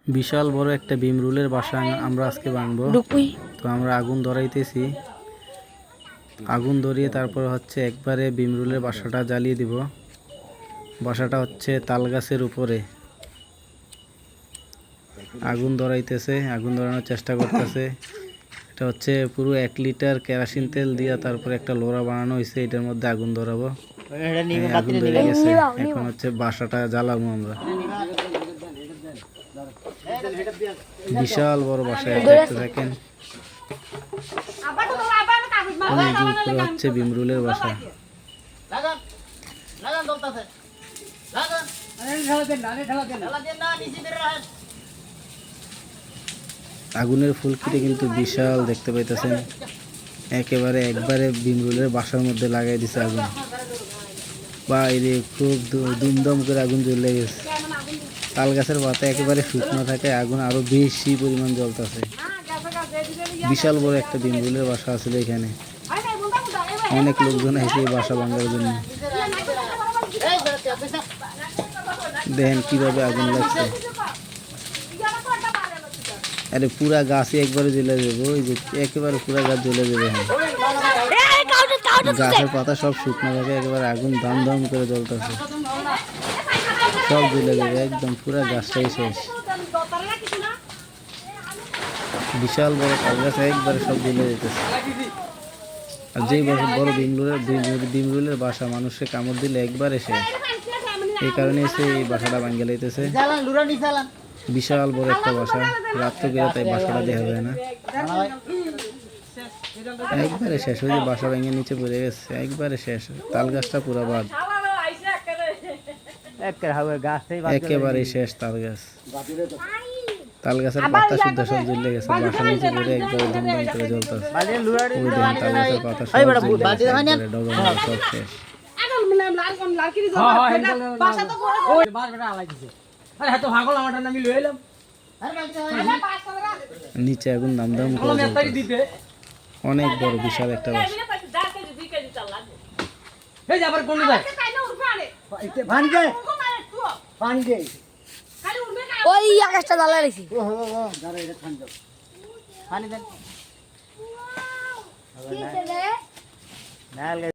বিশাল বড় একটা ভীমরুলের বাসা আমরা আজকে ভাঙবো। তো আমরা আগুন ধরাইতেছি, আগুন ধরিয়ে তারপর হচ্ছে একবারে ভীমরুলের বাসাটা জ্বালিয়ে দিব। বাসাটা হচ্ছে তাল গাছের উপরে। আগুন ধরাইতেছে, আগুন ধরানোর চেষ্টা করতেছে। এটা হচ্ছে পুরো 1 লিটার কেরোসিন তেল দিয়ে তারপরে একটা লোড়া বানানো হয়েছে, এটার মধ্যে আগুন ধরাবো। আগুন ধরে গেছে, এখন হচ্ছে বাসাটা জ্বালাবো আমরা। বিশাল বড় বাসা, দেখতে থাকেন। উপরে হচ্ছে ভীমরুলের বাসা। আগুনের ফুলকিটা কিন্তু বিশাল, দেখতে পাইতেছেন। একবারে ভীমরুলের বাসার মধ্যে লাগাই দিছে আগুন। বাইরে খুব দুমদম করে আগুন জ্বলে গেছে। তাল গাছের পাতা একেবারে শুকনো থাকে, আগুন আরো বেশি পরিমাণ জ্বলতেছে। বিশাল বড় একটা ভীমরুলের বাসা আছিল এখানে। অনেক লোকজন এসে এই বাসা ভাঙার জন্য। দেখেন কিভাবে আগুন লাগছে। আরে পুরা গাছই একবারে জ্বলে যাবে, ওই যে একেবারে পুরা গাছ জ্বলে যাবে। গাছের পাতা সব শুকনো থাকে, একেবারে আগুন দাম দাম করে জ্বলতেছে, সব জ্বলে যাবে একদম, পুরা গাছটাই শেষ। বিশাল বড় তাল গাছ একবারে সব জ্বলে যেতেছে। আর যেই বছর বড় ভীমরুলের বাসা, মানুষের কামড় দিলে একবারে শেষ। এই কারণে এসে এই বাসাটা ভাঙ্গে লাইতেছে। বিশাল বড় একটা বাসা, রাত্রে গেলে তাই বাসাটা দেখা যায় না। একবারে শেষ, ওই যে বাসা ভেঙে নিচে পড়ে গেছে, একবারে শেষ। তাল গাছটা পুরা বাদ, একেবারে শেষ তাল গাছ। তাল গাছের পাতা শুদ্ধ সব জ্বলে গেছে, বাসা নিচে পড়ে একবারে ধুমধাম করে জ্বলতেছে। ওই দেখেন তাল গাছের পাতা সব জ্বলে গেছে, ডবল সব শেষ। নিচে আগুন দাম করে জ্বলতেছে। অনেক বড় বিশাল একটা বাসা। ওই আকাশটা জ্বালা রেখেছি।